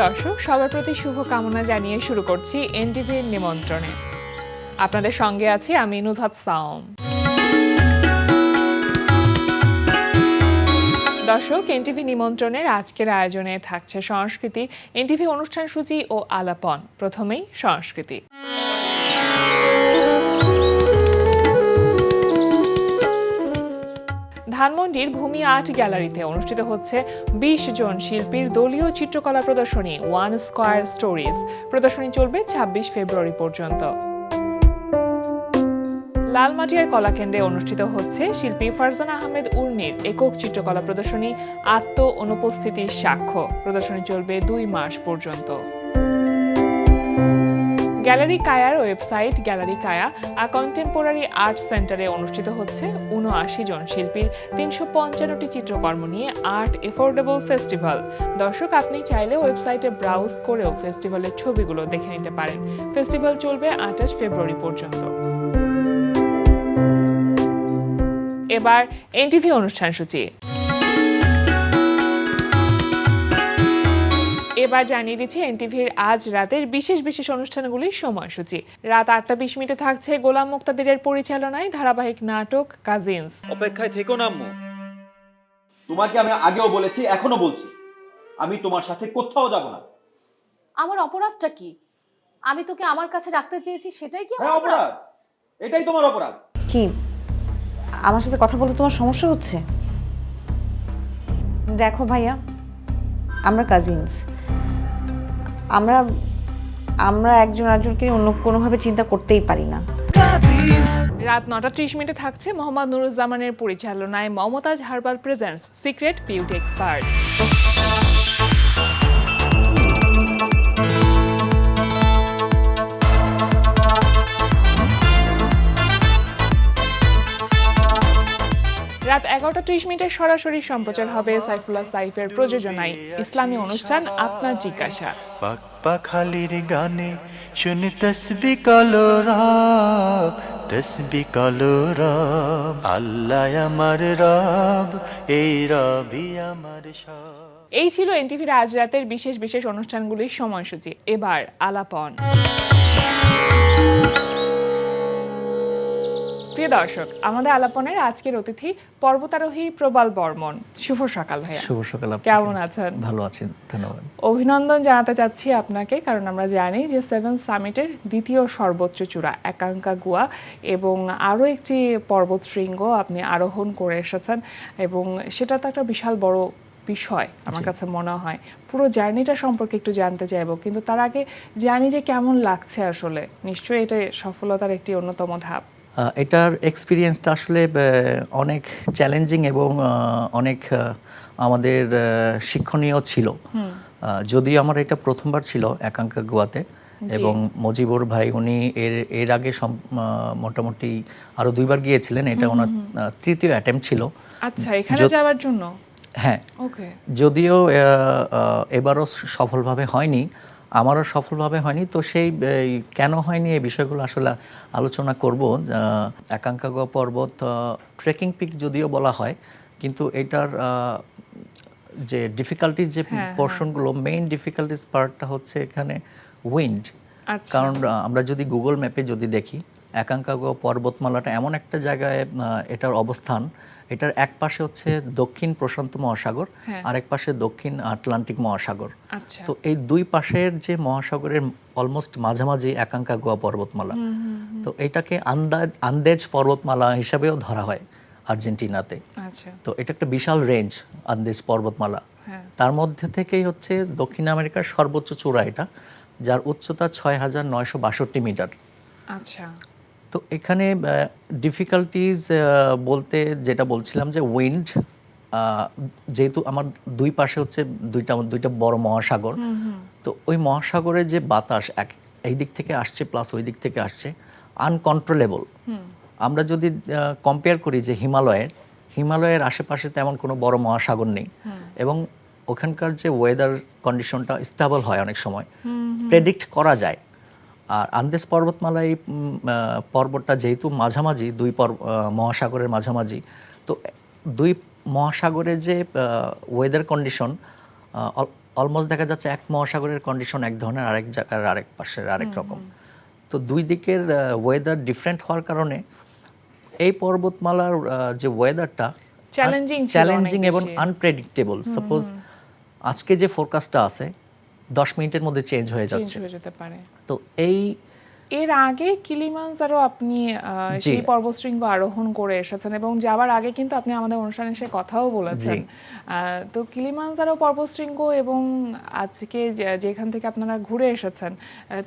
দর্শক, সবার প্রতি শুভকামনা জানিয়ে শুরু করছি এনটিভির নিমন্ত্রণে। আপনাদের সঙ্গে আছি আমি নুজহাত সাওম। দর্শক, এনটিভি নিমন্ত্রণের আজকের আয়োজনে থাকছে সংস্কৃতি, এনটিভি অনুষ্ঠান সূচি ও আলাপন। প্রথমেই সংস্কৃতি। ধানমন্ডির ভূমি আর্ট গ্যালারিতে অনুষ্ঠিত হচ্ছে ২০ জন শিল্পীর দলীয় চিত্রকলা প্রদর্শনী ওয়ান স্কয়ার স্টোরিজ। প্রদর্শনী চলবে ২৬ ফেব্রুয়ারি পর্যন্ত। লালমাটিয়ার কলাকেন্দ্রে অনুষ্ঠিত হচ্ছে শিল্পী ফারজানা আহমেদ উর্মির একক চিত্রকলা প্রদর্শনী আত্ম অনুপস্থিতির সাক্ষ্য। প্রদর্শনী চলবে ২ মাস পর্যন্ত। গ্যালারি কায়ার ওয়েবসাইট গ্যালারি কায়া কন্টেম্পোরারি আর্ট সেন্টারে অনুষ্ঠিত হচ্ছে ৭৯ জন শিল্পীর ৩৫৫টি চিত্রকর্ম নিয়ে আর্ট এফোর্ডেবল ফেস্টিভ্যাল। দর্শক, আপনি চাইলে ওয়েবসাইটে ব্রাউজ করেও ফেস্টিভ্যালের ছবিগুলো দেখে নিতে পারেন। ফেস্টিভ্যাল চলবে ২৮ ফেব্রুয়ারি পর্যন্ত। এবার এনটিভি অনুষ্ঠান সূচি। এবার জানিয়ে দিচ্ছি এনটিভির আজ রাতের বিশেষ বিশেষ অনুষ্ঠানগুলির সময়সূচি। রাত ৮টা ২০ থাকছে গোলাম মুক্তাদিরের পরিচালনায় ধারাবাহিক নাটক কাজিনস। অপেক্ষায় থেকো না আম্মু। তোমাকে আমি আগেও বলেছি, এখনো বলছি, আমি তোমার সাথে কোথাও যাব না। আমার অপরাধটা কি? আমি তোকে আমার কাছে রাখতে চেয়েছি, সেটাই কি হ্যাঁ, অপরাধ। এটাই তোমার অপরাধ। কি আমার সাথে কথা বলতে তোমার সমস্যা হচ্ছে? দেখো ভাইয়া, আমরা কাজিনস। আমরা একজন আরেকজনকে অন্য কোনোভাবে চিন্তা করতেই পারি না। রাত ৯টা ৩০ থাকছে মোহাম্মদ নুরুজ্জামানের পরিচালনায় Momtaz herbal presents secret beauty expert. রাত ১১টা ৩০ সরাসরি সম্প্রচার হবে সাইফুল্লাহ সাইফের প্রযোজনায় ইসলামী অনুষ্ঠান আপনার জিজ্ঞাসা। পাখালির গানে শুনে তসবি কলো রব, তসবি কলো রব, আল্লাহ আমার রব, এই রবি আমার সব। এই ছিল এনটিভির আজ রাতের বিশেষ বিশেষ অনুষ্ঠানগুলির সময়সূচি। এবার আলাপন। প্রিয় দর্শক, আমাদের আলাপনের আজকের অতিথি পর্বতারোহী প্রবাল বর্মন। শুভ সকাল ভাইয়া। শুভ সকাল। কেমন আছেন? ভালো আছি, ধন্যবাদ। অভিনন্দন জানাতে চাচ্ছি আপনাকে, কারণ আমরা জানি যে 7 সামিটের দ্বিতীয় সর্বোচ্চ চূড়া একাঙ্কাগুয়া এবং আরও একটি পর্বত শৃঙ্গ আপনি আরোহণ করে এসেছেন, এবং সেটা তো একটা বিশাল বড় বিষয় আমার কাছে মনে হয়। পুরো জার্নিটা সম্পর্কে একটু জানতে চাইবো, কিন্তু তার আগে জানি যে কেমন লাগছে আসলে। নিশ্চয়ই এটা সফলতার একটি অন্যতম ধাপ। এটার এক্সপিরিয়েন্সটা আসলে অনেক চ্যালেঞ্জিং এবং অনেক আমাদের শিক্ষণীয় ছিল। যদিও আমার এটা প্রথমবার ছিল একাঙ্কাগুয়াতে, এবং মজিবুর ভাই উনি এর আগে মোটামুটি আরো 2বার গিয়েছিলেন। এটা ওনার তৃতীয় অ্যাটেম্প ছিল। আচ্ছা, এখানে যাওয়ার জন্য? হ্যাঁ, যদিও এবারও সফলভাবে হয়নি, আমারও সফলভাবে হয়নি। তো সেই কেন হয়নি এই বিষয়গুলো আসলে আলোচনা করব। একাঙ্কাগুয়া পর্বত ট্রেকিং পিক যদিও বলা হয়, কিন্তু এটার যে ডিফিকাল্টিজ যে পোর্শনগুলো, মেইন ডিফিকাল্টিজ পার্টটা হচ্ছে এখানে উইন্ড। কারণ আমরা যদি গুগল ম্যাপে যদি দেখি, একাঙ্কাগুয়া পর্বতমালাটা এমন একটা জায়গায় এটার অবস্থান, এটার এক পাশে হচ্ছে দক্ষিণ প্রশান্ত মহাসাগর, আর এক পাশে দক্ষিণ আটলান্টিক মহাসাগর। তো এই দুই পাশের যে মহাসাগরের অলমোস্ট মাঝামাঝি একাঙ্কাগুয়া পর্বতমালা। তো এটাকে আন্দেজ পর্বতমালা হিসাবেও ধরা হয় আর্জেন্টিনাতে। তো এটা একটা বিশাল রেঞ্জ, আন্দেজ পর্বতমালা। তার মধ্যে থেকেই হচ্ছে দক্ষিণ আমেরিকার সর্বোচ্চ চূড়া এটা, যার উচ্চতা ৬,৯৬২ মিটার। আচ্ছা। তো এখানে ডিফিকাল্টিজ বলতে যেটা বলছিলাম যে উইন্ড, যেহেতু আমার দুই পাশে হচ্ছে দুইটা বড় মহাসাগর। তো ওই মহাসাগরের যে বাতাস এই দিক থেকে আসছে প্লাস ওই দিক থেকে আসছে, আনকন্ট্রোলেবল। আমরা যদি কম্পেয়ার করি যে হিমালয়ের আশেপাশে তেমন কোনো বড় মহাসাগর নেই, এবং ওখানকার যে ওয়েদার কন্ডিশনটা স্টেবল হয়, অনেক সময় প্রেডিক্ট করা যায়। আর আন্দেজ পর্বতমালা, এই পর্বতটা যেহেতু মাঝামাঝি দুই মহাসাগরের মাঝামাঝি, তো দুই মহাসাগরের যে ওয়েদার কন্ডিশন অলমোস্ট দেখা যাচ্ছে এক মহাসাগরের কন্ডিশন এক ধরনের, আরেক জায়গার আরেক পাশের আরেক রকম। তো দুই দিকের ওয়েদার ডিফারেন্ট হওয়ার কারণে এই পর্বতমালার যে ওয়েদারটা Challenging ছিল চ্যালেঞ্জিং অনেক এবং বেশি। আনপ্রেডিক্টেবল। সাপোজ আজকে যে ফোরকাস্টটা আছে 10 মিনিটের মধ্যে চেঞ্জ হয়ে চেঞ্জ যাচ্ছে। হয়ে যেতে পারে। তো এই এর আগে কিলিমানজারো আপনি জি। সেই পর্বতশৃঙ্গ আরোহণ করে এসেছেন এবং যাবার আগে কিন্তু আপনি আমাদের অনুষ্ঠানে সে কথাও বলেছেন। জি। তো কিলিমানজারো পর্বতশৃঙ্গ এবং আজকে যেখান থেকে আপনারা ঘুরে এসেছেন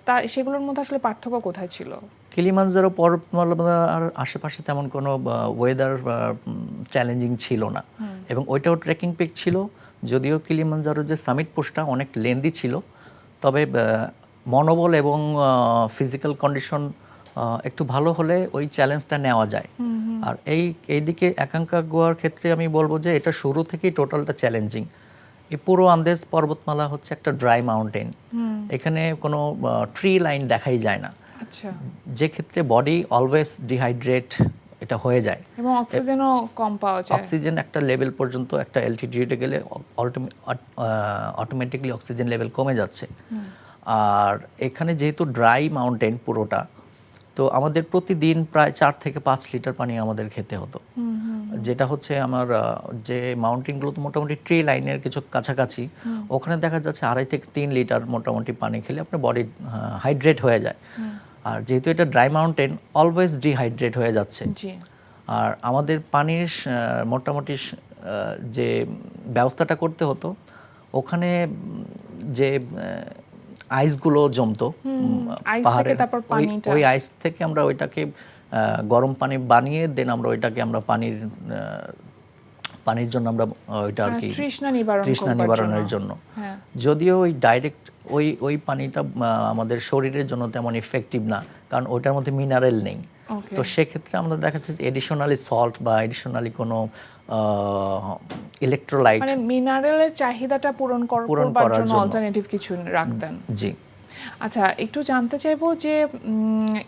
তা সেগুলোর মধ্যে আসলে পার্থক্য কোথায় ছিল? কিলিমানজারো পর্বতমালার আশেপাশে তেমন কোনো ওয়েদার চ্যালেঞ্জিং ছিল না, এবং ওইটাও ট্রেকিং পিক ছিল। যদিও কিলিমানজারো যে সামিট পোস্টটা অনেক লেন্দি ছিল, তবে মনোবল এবং ফিজিক্যাল কন্ডিশন একটু ভালো হলে ওই চ্যালেঞ্জটা নেওয়া যায়। আর এইদিকে একাঙ্কাগুয়ার ক্ষেত্রে আমি বলবো যে এটা শুরু থেকেই টোটালটা চ্যালেঞ্জিং। এই পুরো আন্দেজ পর্বতমালা হচ্ছে একটা ড্রাই মাউন্টেন, এখানে কোনো ট্রি লাইন দেখাই যায় না, আচ্ছা। যে ক্ষেত্রে বডি অলওয়েজ ডিহাইড্রেট এটা হয়ে যায় এবং অক্সিজেনও কম পাওয়া যায়। অক্সিজেন একটা লেভেল পর্যন্ত, একটা এলটিটিউডে গেলে অটোমেটিকলি অক্সিজেন লেভেল কমে যাচ্ছে। আর এখানে যেহেতু ড্রাই মাউন্টেন পুরোটা, তো আমাদের প্রতিদিন প্রায় 4 থেকে 5 লিটার পানি আমাদের খেতে হতো, যেটা হচ্ছে আমার যে মাউন্টেনগুলো তো মোটামুটি ট্রি লাইনের কিছু কাছাকাছি, ওখানে দেখা যাচ্ছে 2.5 থেকে 3 লিটার মোটামুটি পানি খেলে আপনার বডি হাইড্রেট হয়ে যায়। আর যেহেতু এটা ড্রাই মাউন্টেন, অলওয়েজ ডিহাইড্রেট হয়ে যাচ্ছে। জি। আর আমাদের পানির মোটামুটি যে ব্যবস্থাটা করতে হতো, ওখানে যে আইসগুলো জমতো আইস থেকে পাহাড়ের, তারপর পানিটা ওই আইস থেকে আমরা ওইটাকে গরম পানি বানিয়ে দেন আমরা ওইটাকে আমরা পানির জন্য আমরা ওইটা আর কি তৃষ্ণা তৃষ্ণা নিবারণের জন্য। হ্যাঁ। যদিও ওই ডাইরেক্ট ওই পানিটা আমাদের শরীরের জন্য তেমন ইফেক্টিভ না, কারণ ওইটার মধ্যে মিনারেল নেই। Okay. তো সেক্ষেত্রে আমরা দেখা যাচ্ছে এডিশনালি সল্ট বা এডিশনালি কোনো ইলেকট্রোলাইট, মানে মিনারেলের চাহিদাটা পূরণ করবার করার জন্য জন্য। অল্টারনেটিভ কিছু রাখতেন। জি। আচ্ছা, একটু জানতে চাইবো যে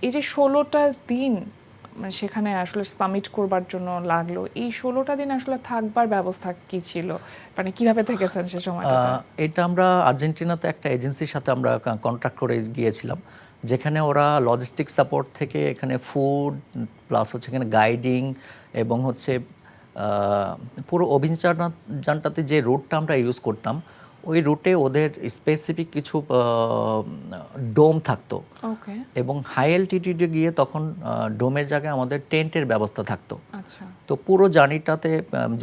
এই যে 16টা দিন মানে সেখানে আসলে সামিট করবার জন্য লাগলো, এই 16টা দিন আসলে থাকবার ব্যবস্থা কি ছিল, মানে কিভাবে থেকেছেন সে সময়টা? এটা আমরা আর্জেন্টিনাতে একটা এজেন্সির সাথে আমরা কন্ট্রাক্ট করে গিয়েছিলাম, যেখানে ওরা লজিস্টিক সাপোর্ট থেকে এখানে ফুড প্লাস হচ্ছে এখানে গাইডিং এবং হচ্ছে পুরো অভিযানটাতে যে রুটটা আমরা ইউজ করতাম, ওই রুটে ওদের স্পেসিফিক কিছু ডোম থাকতো, ওকে। এবং হাই অ্যালটিটিউডে গিয়ে তখন ডোমের জায়গায় আমাদের টেন্টের ব্যবস্থা থাকতো। আচ্ছা। তো পুরো জার্নিটাতে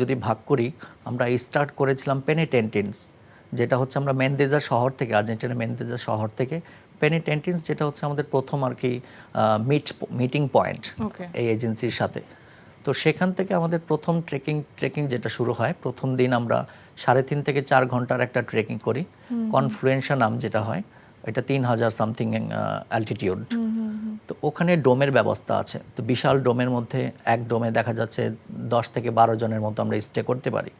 যদি ভাগ করি, আমরা স্টার্ট করেছিলাম পেনিটেন্টিন্স, যেটা হচ্ছে আমরা মেন্দেজা শহর থেকে, আর্জেন্টিনা মেন্দেজা শহর থেকে পেনিটেন্টিন্স, যেটা হচ্ছে আমাদের প্রথম আর কি মিটিং পয়েন্ট ওকে। এই এজেন্সির সাথে। তো সেখান থেকে আমাদের প্রথম ট্রেকিং যেটা শুরু হয়, প্রথম দিন আমরা 3.5 থেকে 4 ঘন্টার একটা ট্রেকিং করি, কনফ্লুয়েন্সা নাম যেটা হয়, এটা 3000 সামথিং অ্যালটিটিউড। তো ওখানে ডোমের ব্যবস্থা আছে, তো বিশাল ডোমের মধ্যে এক ডোমে দেখা যাচ্ছে 10 থেকে 12 জনের মতো আমরা স্টে করতে পারি।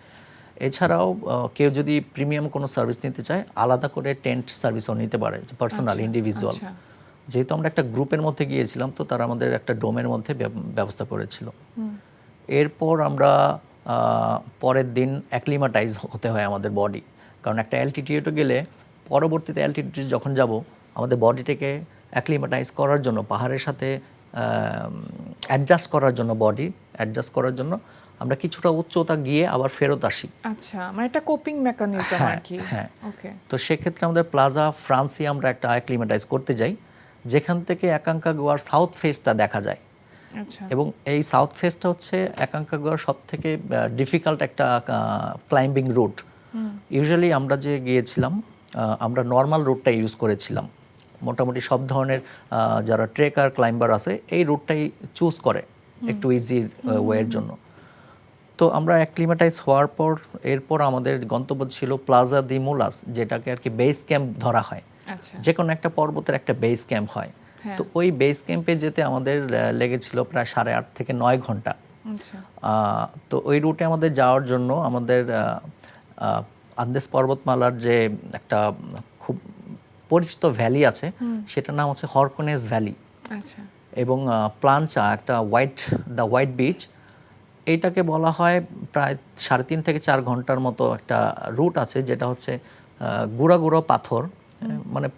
এছাড়াও কেউ যদি প্রিমিয়াম কোনো সার্ভিস নিতে চায়, আলাদা করে টেন্ট সার্ভিসও নিতে পারে, পার্সোনাল ইন্ডিভিজুয়াল। যেহেতু আমরা একটা গ্রুপের মধ্যে গিয়েছিলাম, তো তারা আমাদের একটা ডোমের মধ্যে ব্যবস্থা করেছিল। এরপর আমরা পরের দিন অ্যাক্লিমাটাইজ হতে হয় আমাদের বডি, কারণ একটা অ্যালটিটিউডে গেলে পরবর্তীতে অ্যালটিটিউড যখন যাব, আমাদের বডিটাকে অ্যাক্লিমাটাইজ করার জন্য, পাহাড়ের সাথে অ্যাডজাস্ট করার জন্য আমরা কিছুটা উচ্চতা গিয়ে আবার ফেরত আসি। আচ্ছা, মানে একটা কোপিং মেকানিজম আর কি। হ্যাঁ। ওকে। তো সেক্ষেত্রে আমাদের প্লাজা ফ্রান্সি আমরা একটা অ্যাক্লিমেটাইজ করতে যাই, যেখান থেকে একাঙ্কাগুয়ার সাউথ ফেসটা দেখা যায়। আচ্ছা। এবং এই সাউথ ফেসটা হচ্ছে একাঙ্কাগুয়ার সব থেকে ডিফিকাল্ট একটা ক্লাইম্বিং রুট। ইউজুয়ালি আমরা যে গিয়েছিলাম, আমরা নর্মাল রুটটা ইউজ করেছিলাম। মোটামুটি সব ধরনের যারা ট্রেকার ক্লাইম্বার আছে এই রুটটাই চুজ করে একটু ইজি ওয়ের জন্য। তো আমরা অ্যাক্লিমেটাইজ হওয়ার পর এরপর আমাদের গন্তব্য ছিল প্লাজা দি মুলাস, যেটাকে আর কি বেস ক্যাম্প ধরা হয়। আচ্ছা। যে কোনো একটা পর্বতের একটা বেস ক্যাম্প হয়। হ্যাঁ। তো ওই বেস ক্যাম্পে যেতে আমাদের লেগেছিল প্রায় 8.5 থেকে 9 ঘন্টা। আচ্ছা। তো ওই রুটে আমাদের যাওয়ার জন্য আমাদের আন্দেজ পর্বতমালার যে একটা খুব পরিচিত ভ্যালি আছে, সেটার নাম হচ্ছে হরকনেস ভ্যালি। আচ্ছা। এবং প্লানচা, একটা দ্য হোয়াইট বিচ, এইটাকে বলা হয় প্রায় 3.5 থেকে 4 ঘন্টার মতো একটা রুট আছে, যেটা হচ্ছে গুঁড়া গুঁড়ো পাথর, মানে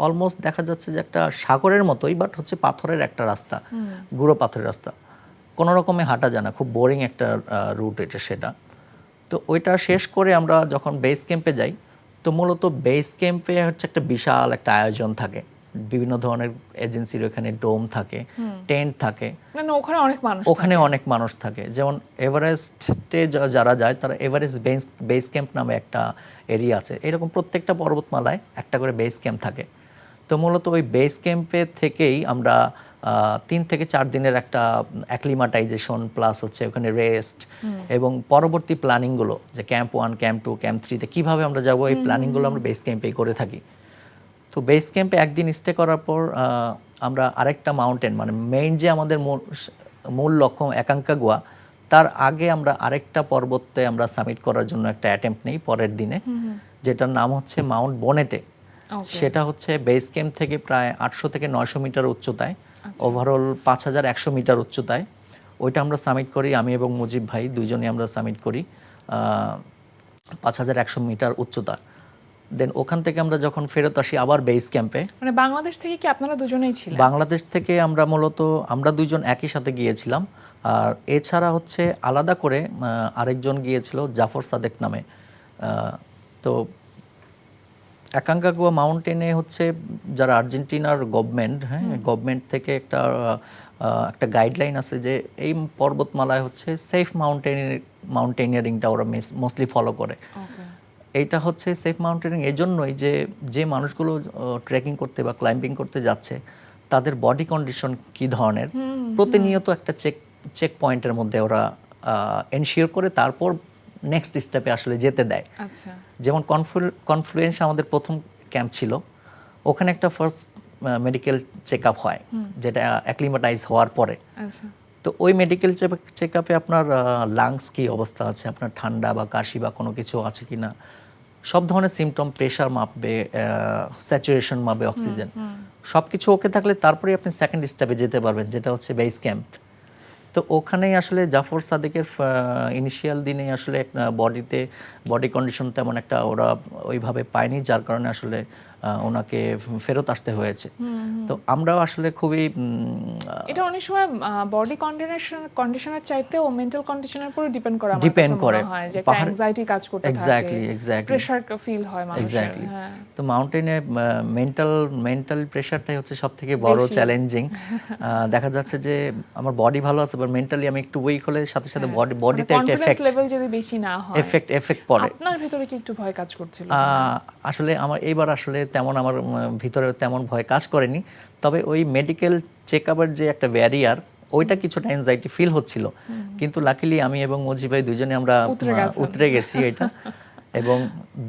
অলমোস্ট দেখা যাচ্ছে যে একটা সাগরের মতোই, বাট হচ্ছে পাথরের একটা রাস্তা, গুঁড়ো পাথরের রাস্তা, কোনো রকমে হাঁটা যায় না, খুব বোরিং একটা রুট এটা সেটা। তো ওইটা শেষ করে আমরা যখন বেস ক্যাম্পে যাই, তো মূলত বেস ক্যাম্পে হচ্ছে একটা বিশাল একটা আয়োজন থাকে, বিভিন্ন ধরনের এজেন্সির ওখানে ডোম থাকে, টেন্ট থাকে, না ওখানে অনেক মানুষ ওখানে অনেক মানুষ থাকে। যেমন এভারেস্টে যারা যায় তারা এভারেস্ট বেস ক্যাম্প নামে একটা এরিয়া আছে, এরকম প্রত্যেকটা পর্বতমালায় একটা করে বেস ক্যাম্প থাকে। তো মূলত ওই বেস ক্যাম্পে থেকেই আমরা 3 থেকে 4 দিনের একটা অ্যাক্লিমাটাইজেশন প্লাস হচ্ছে ওখানে রেস্ট এবং পরবর্তী প্ল্যানিংগুলো, যে ক্যাম্প 1, ক্যাম্প 2, ক্যাম্প 3-তে কীভাবে আমরা যাবো, এই প্ল্যানিংগুলো আমরা বেস ক্যাম্পেই করে থাকি। তো বেস ক্যাম্পে একদিন স্টে করার পর আমরা আরেকটা মাউন্টেন, মানে মেইন যে আমাদের মূল লক্ষ্য একাঙ্কাগুয়া, তার আগে আমরা আরেকটা পর্বতে আমরা সামিট করার জন্য একটা অ্যাটেম্প্ট নেই পরের দিনে, যেটার নাম হচ্ছে মাউন্ট বনেটে। সেটা হচ্ছে বেস ক্যাম্প থেকে প্রায় 800 থেকে 900 মিটার উচ্চতায়, ওভারঅল 5100 মিটার উচ্চতায়। ওইটা আমরা সামিট করি, আমি এবং মুজিব ভাই দুইজনই আমরা সামিট করি 5100 মিটার উচ্চতা। দেন ওখান থেকে আমরা যখন ফেরত আসি আবার বেস ক্যাম্পে। মানে বাংলাদেশ থেকে কি আপনারা দুজনেই ছিলেন? বাংলাদেশ থেকে আমরা দুইজন একই সাথে গিয়েছিলাম, আর এছাড়া হচ্ছে আলাদা করে আরেকজন গিয়েছিল জাফর সাদেক নামে। তো একাঙ্কাগুয়া মাউন্টেনে হচ্ছে যারা আর্জেন্টিনার গভর্নমেন্ট, গভর্নমেন্ট থেকে একটা গাইডলাইন আছে যে এই পর্বতমালায় হচ্ছে সেফ মাউন্টেনিয়ারিংটা ওরা মোস্টলি ফলো করে। এইটা হচ্ছে সেফ মাউন্টেনিং এজন্যই যে মানুষগুলো ট্রেকিং করতে বা ক্লাইম্বিং করতে যাচ্ছে তাদের বডি কন্ডিশন কি ধরনের প্রতিনিয়ত একটা চেক পয়েন্টের মধ্যে ওরা এনশিওর করে তারপর নেক্সট স্টেপে আসলে যেতে দেয়। আচ্ছা, যেমন কনফ্লুয়েন্স আমাদের প্রথম ক্যাম্প ছিল, ওখানে একটা ফার্স্ট মেডিকেল চেক আপ হয়, যেটা অ্যাক্লিমাটাইজ হওয়ার পরে। আচ্ছা, তো ওই মেডিকেল চেক আপে আপনার লাংস কি অবস্থা আছে, আপনার ঠান্ডা বা কাশি বা কোনো কিছু আছে কি না, সব ধরনের সিমটম, প্রেশার মাপবে, স্যাচুরেশন মাপবে, অক্সিজেন, সব কিছু ওকে থাকলে তারপরে আপনি সেকেন্ড স্টেপে যেতে পারবেন, যেটা হচ্ছে বেস ক্যাম্প। তো ওখানেই আসলে জাফর সাদেকের ইনিশিয়াল দিনে আসলে বডি কন্ডিশন তেমন একটা ওরা ওইভাবে পায়নি, যার কারণে আসলে ওনাকে ফেরত আসতে হয়েছে। তো আমরাও আসলে খুবই এটা অনেক সময় বডি কন্ডিশনের চাইতেও মেন্টাল কন্ডিশনের উপর ডিপেন্ড করে, ডিপেন্ড করে, হয় যে একটা অ্যাংজাইটি কাজ করতে থাকে, এক্স্যাক্টলি প্রেসার ফিল হয় মানুষের। এক্স্যাক্টলি। তো মাউন্টেনে মেন্টাল প্রেসারটাই হচ্ছে সবথেকে বড় চ্যালেঞ্জিং। দেখা যাচ্ছে যে আমার বডি ভালো আছে, বাট মেন্টালি আমি একটু উইক হলে সাথে সাথে বডিতে একটা এফেক্ট, লেভেল যদি বেশি না হয়, এফেক্ট পড়ে। আপনার ভিতরে কি একটু ভয় কাজ করছিল? আসলে আমার এইবার আসলে তেমন আমার ভিতরে তেমন ভয় কাজ করেনি, তবে ওই মেডিকেল চেকআপের যে একটা ব্যারিয়ার, ওইটা কিছুটা অ্যাংজাইটি ফিল হচ্ছিল, কিন্তু লাকিলি আমি এবং মজি ভাই দুজনে আমরা উতরে গেছি এটা। এবং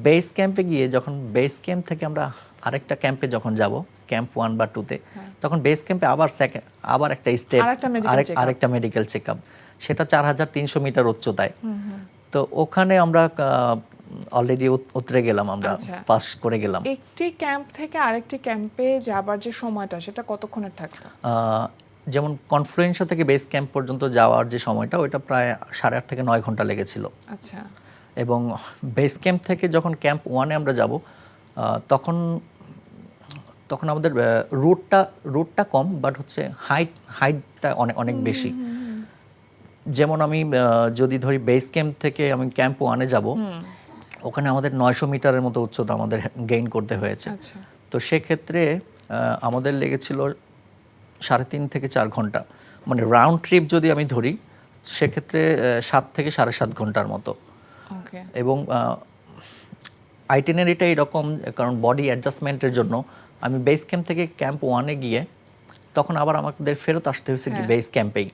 বেস ক্যাম্পে গিয়ে যখন বেস ক্যাম্প থেকে আমরা আরেকটা ক্যাম্পে যখন যাব, ক্যাম্প 1 বা 2-তে, তখন বেস ক্যাম্পে আবার একটা স্টেপ, আরেকটা মেডিকেল চেকআপ, সেটা 4300 মিটার উচ্চতায়। তো ওখানে আমরা অলরেডি উতরে গেলাম, আমরা পাস করে গেলাম। একটি ক্যাম্প থেকে আরেকটি ক্যাম্পে যাবার যে সময়টা, সেটা কতক্ষণের থাকতো? যেমন কনফ্লুয়েন্সা থেকে বেস ক্যাম্প পর্যন্ত যাওয়ার যে সময়টা, ওইটা প্রায় 8.5 থেকে 9 ঘন্টা লেগেছিল। আচ্ছা। এবং বেস ক্যাম্প থেকে যখন ক্যাম্প 1-এ আমরা যাব, তখন আমাদের রুটটা কম, বাট হচ্ছে হাইটটা অনেক বেশি। যেমন আমি যদি ধরি বেস ক্যাম্প থেকে আমি ক্যাম্প 1-এ যাব, ওখানে আমাদের 900 মিটারের মতো উচ্চতা আমাদের গেইন করতে হয়েছে। তো সেক্ষেত্রে আমাদের লেগেছিল 3.5 থেকে 4 ঘন্টা, মানে রাউন্ড ট্রিপ যদি আমি ধরি সেক্ষেত্রে 7 থেকে 7.5 ঘন্টার মতো। এবং আইটিনারিটা এরকম, কারণ বডি অ্যাডজাস্টমেন্টের জন্য আমি বেস ক্যাম্প থেকে ক্যাম্প 1-এ গিয়ে তখন আবার আমাদের ফেরত আসতে হয়েছে কি বেস ক্যাম্পেই।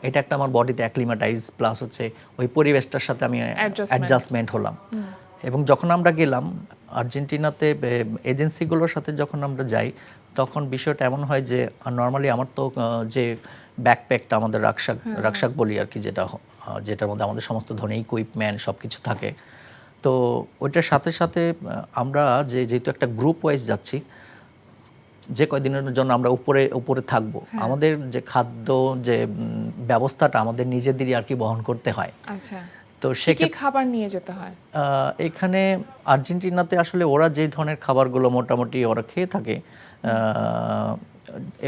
এটা একটা আমার বডিতে অ্যাক্লিমাটাইজ প্লাস হচ্ছে ওই পরিবেশটার সাথে আমি অ্যাডজাস্টমেন্ট হলাম। এবং যখন আমরা গেলাম আর্জেন্টিনাতে এজেন্সিগুলোর সাথে যখন আমরা যাই, তখন বিষয়টা এমন হয় যে নর্মালি আমার তো যে ব্যাকপ্যাকটা আমাদের রাকশাক বলি আর কি, যেটার মধ্যে আমাদের সমস্ত ধরনের ইকুইপমেন্ট সব কিছু থাকে, তো ওইটার সাথে সাথে আমরা যেহেতু একটা গ্রুপ ওয়াইজ যাচ্ছি, যে কয়দিনের জন্য আমরা উপরে থাকবো, আমাদের যে খাদ্য যে ব্যবস্থাটা আমাদের নিজেদেরই আর কি বহন করতে হয়। তো কি কি সেক্ষেত্রে খাবার নিয়ে যেতে হয়? এখানে আর্জেন্টিনাতে আসলে ওরা যে ধরনের খাবারগুলো মোটামুটি ওরা খেয়ে থাকে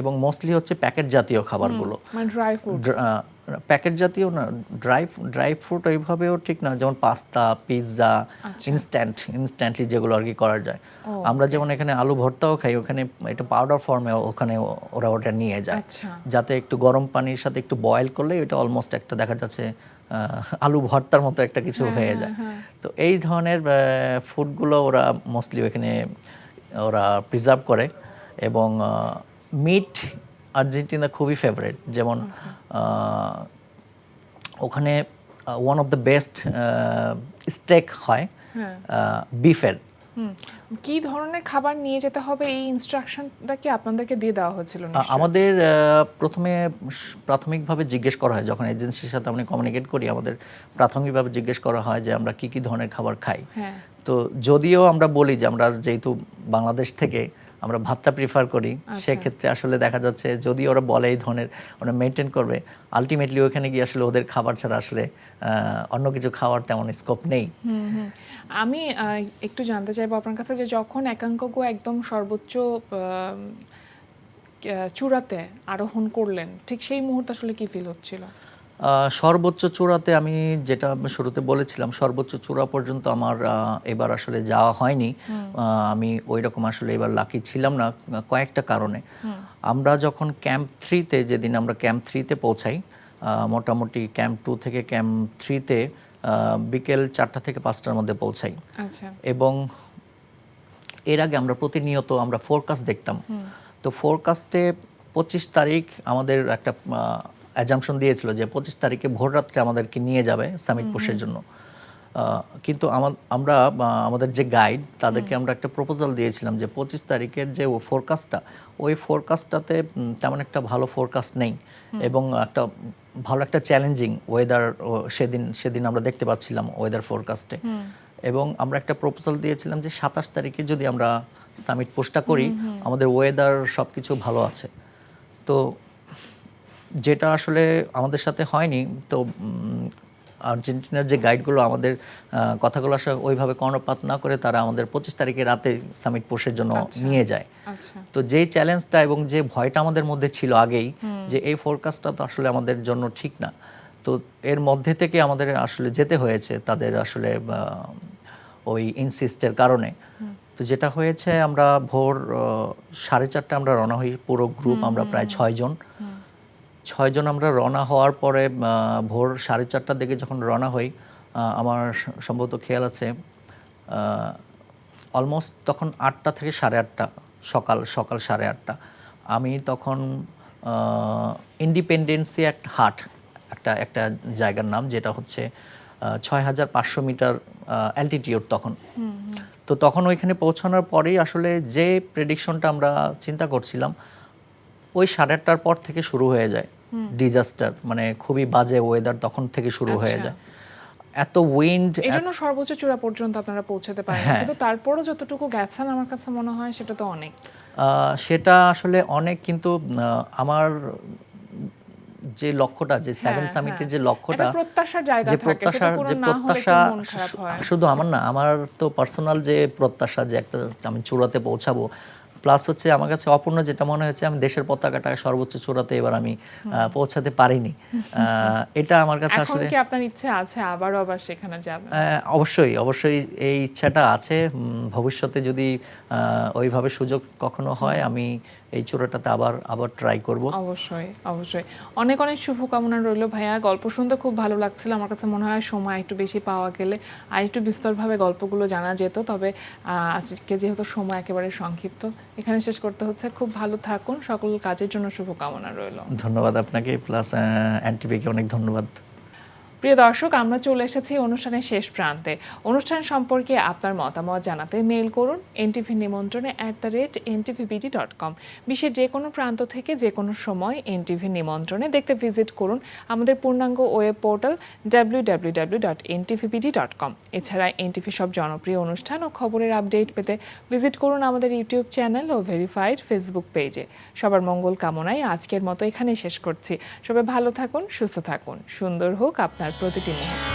এবং মোস্টলি হচ্ছে প্যাকেট জাতীয় খাবারগুলো, মানে ড্রাই ফুড। প্যাকেট জাতীয় না, ড্রাই ফ্রুট ওইভাবেও ঠিক না, যেমন পাস্তা, পিৎজা, ইনস্ট্যান্টলি যেগুলো আর কি করা যায়। আমরা যেমন এখানে আলু ভর্তাও খাই, ওখানে এটা পাউডার ফর্মে ওখানে ওরা ওটা নিয়ে যায়, আচ্ছা। যাতে একটু গরম পানির সাথে একটু বয়েল করলে এটা অলমোস্ট একটা দেখা যাচ্ছে আলু ভর্তার মতো একটা কিছু হয়ে যায়। তো এই ধরনের ফুডগুলো ওরা মোস্টলি ওখানে ওরা প্রিজার্ভ করে। এবং মিট আর্জেন্টিনা খুবই ফেভারিট, যেমন ওখানে one of the best steak হয় বিফের। কি ধরনের খাবার নিয়ে যেতে হবে এই ইনস্ট্রাকশনটা কি আপনাদেরকে দিয়ে দেওয়া হয়েছিল? আমাদের প্রথমে প্রাথমিকভাবে জিজ্ঞেস করা হয়, যখন এজেন্সির সাথে আমরা কমিউনিকেট করি, আমাদের প্রাথমিকভাবে জিজ্ঞেস করা হয় যে আমরা কি কি ধরনের খাবার খাই। তো যদিও আমরা বলি যে আমরা যেহেতু বাংলাদেশ থেকে আমরা ভাতটা প্রিফার করি, সেক্ষেত্রে আসলে দেখা যাচ্ছে যদি ওরা বলে এই ধরনের ওরা মেনটেন করবে, আলটিমেটলি ওখানে গিয়ে আসলে ওদের খাবার ছাড়া আসলে অন্য কিছু খাওয়ার তেমন স্কোপ নেই। আমি একটু জানতে চাইবো আপনার কাছে যে যখন একাঙ্কগো একদম সর্বোচ্চ চূড়াতে আরোহণ করলেন, ঠিক সেই মুহূর্তে আসলে কি ফিল হচ্ছিল? সর্বোচ্চ চূড়াতে আমি যেটা শুরুতে বলেছিলাম, সর্বোচ্চ চূড়া পর্যন্ত আমার এবার আসলে যাওয়া হয়নি। আমি ওই রকম আসলে এবার লাকি ছিলাম না কয়েকটা কারণে। আমরা যখন ক্যাম্প 3-তে, যেদিন আমরা ক্যাম্প 3-তে পৌঁছাই, মোটামুটি ক্যাম্প 2 থেকে ক্যাম্প 3-তে বিকেল 4টা থেকে 5টার মধ্যে পৌঁছাই। আচ্ছা। এবং এর আগে আমরা প্রতিনিয়ত আমরা ফোরকাস্ট দেখতাম। তো ফোরকাস্টে 25 তারিখ আমাদের একটা অ্যাজাম্পশন দিয়েছিল যে 25 তারিখে ভোর রাত্রে আমাদেরকে নিয়ে যাবে সামিট পুশের জন্য। কিন্তু আমরা আমাদের যে গাইড তাদেরকে আমরা একটা প্রপোজাল দিয়েছিলাম যে 25 তারিখের যে ফোরকাস্টটা, ওই ফোরকাস্টটাতে তেমন একটা ভালো ফোরকাস্ট নেই এবং একটা ভালো একটা চ্যালেঞ্জিং ওয়েদার সেদিন আমরা দেখতে পাচ্ছিলাম ওয়েদার ফোরকাস্টে। এবং আমরা একটা প্রপোজাল দিয়েছিলাম যে 27 তারিখে যদি আমরা সামিট পোস্টটা করি, আমাদের ওয়েদার সব কিছু ভালো আছে। তো যেটা আসলে আমাদের সাথে হয়নি। তো আর্জেন্টিনার যে গাইডগুলো আমাদের কথাগুলো আসলে ওইভাবে কর্ণপাত না করে তারা আমাদের 25 তারিখে রাতে সামিট পোস্টের জন্য নিয়ে যায়। তো যেই চ্যালেঞ্জটা এবং যে ভয়টা আমাদের মধ্যে ছিল আগেই, যে এই ফোরকাস্টটা তো আসলে আমাদের জন্য ঠিক না, তো এর মধ্যে থেকে আমাদের আসলে যেতে হয়েছে তাদের আসলে ওই ইনসিস্টের কারণে। তো যেটা হয়েছে, আমরা ভোর 4:30 আমরা রওনা হই, পুরো গ্রুপ আমরা প্রায় 6 জন আমরা রওনা হওয়ার পরে ভোর 4:30টার দিকে যখন রওনা হই, আমার সম্ভবত খেয়াল আছে অলমোস্ট তখন 8টা থেকে 8:30 সকাল 8:30। আমি তখন ইন্ডিপেন্ডেন্সি হাট একটা জায়গার নাম, যেটা হচ্ছে 6500 মিটার অ্যালটিটিউড তখন। তো তখন ওইখানে পৌঁছানোর পরেই আসলে যে প্রেডিকশনটা আমরা চিন্তা করছিলাম, ওই 8:30টার পর থেকে শুরু হয়ে যায় ডিজাস্টার, মানে খুবই বাজে ওয়েদার তখন থেকে শুরু হয়ে যায়। এত উইন্ড, এই জন্য সর্বোচ্চ চূড়া পর্যন্ত আপনারা পৌঁছাতে পারেন, কিন্তু তারপরও যতটুকু গেছেন আমার কাছে মনে হয় সেটা তো অনেক। সেটা আসলে অনেক, কিন্তু আমার যে লক্ষ্যটা, যে 7 সামিটের যে লক্ষ্যটা, যে প্রত্যাশা শুধু আমার না, আমার তো পার্সোনাল যে প্রত্যাশা যে একটা আমি চূড়াতে পৌঁছাবো, প্লাস হচ্ছে আমার কাছে অপূর্ণ যেটা মনে হচ্ছে, আমি দেশের পতাকাটা সর্বোচ্চ চূড়াতে এবার আমি পৌঁছাতে পারিনি। এটা আমার কাছে আসলে, কি আপনার ইচ্ছে আছে আবার সেখানে যাবেন? অবশ্যই এই ইচ্ছাটা আছে। ভবিষ্যতে যদি ওইভাবে সুযোগ কখনো হয়, আমি এই চূড়াটাতে আবার ট্রাই করব। অবশ্যই অনেক শুভকামনা রইল ভাইয়া। গল্প শুনতে খুব ভালো লাগছিল। আমার কাছে মনে হয় সময় একটু বেশি পাওয়া গেলে আর একটু বিস্তরভাবে গল্পগুলো জানা যেত, তবে আজকে যেহেতু সময় একেবারে সংক্ষিপ্ত, এখানে শেষ করতে হচ্ছে। খুব ভালো থাকুন, সকল কাজের জন্য শুভকামনা রইল। ধন্যবাদ আপনাকে, প্লাস এনটিভিকে অনেক ধন্যবাদ। প্রিয় দর্শক, আমরা চলে এসেছি অনুষ্ঠানের শেষ প্রান্তে। অনুষ্ঠান সম্পর্কে আপনার মতামত জানাতে মেইল করুন ntvnimontrone@ntvbd.com। বিশ্বের যে কোনো প্রান্ত থেকে যে কোনো সময় এনটিভি নিমন্ত্রণে দেখতে ভিজিট করুন আমাদের পূর্ণাঙ্গ ওয়েব পোর্টাল www.ntvbd.com। এছাড়া এনটিভি সব জনপ্রিয় অনুষ্ঠান ও খবরের আপডেট পেতে ভিজিট করুন আমাদের ইউটিউব চ্যানেল ও ভেরিফাইড ফেসবুক পেজে। সবার মঙ্গল কামনায় আজকের মতো এখানেই শেষ করছি। সবাই ভালো থাকুন, সুস্থ থাকুন, সুন্দর হোক আপনার প্রতিটি মুহূর্ত।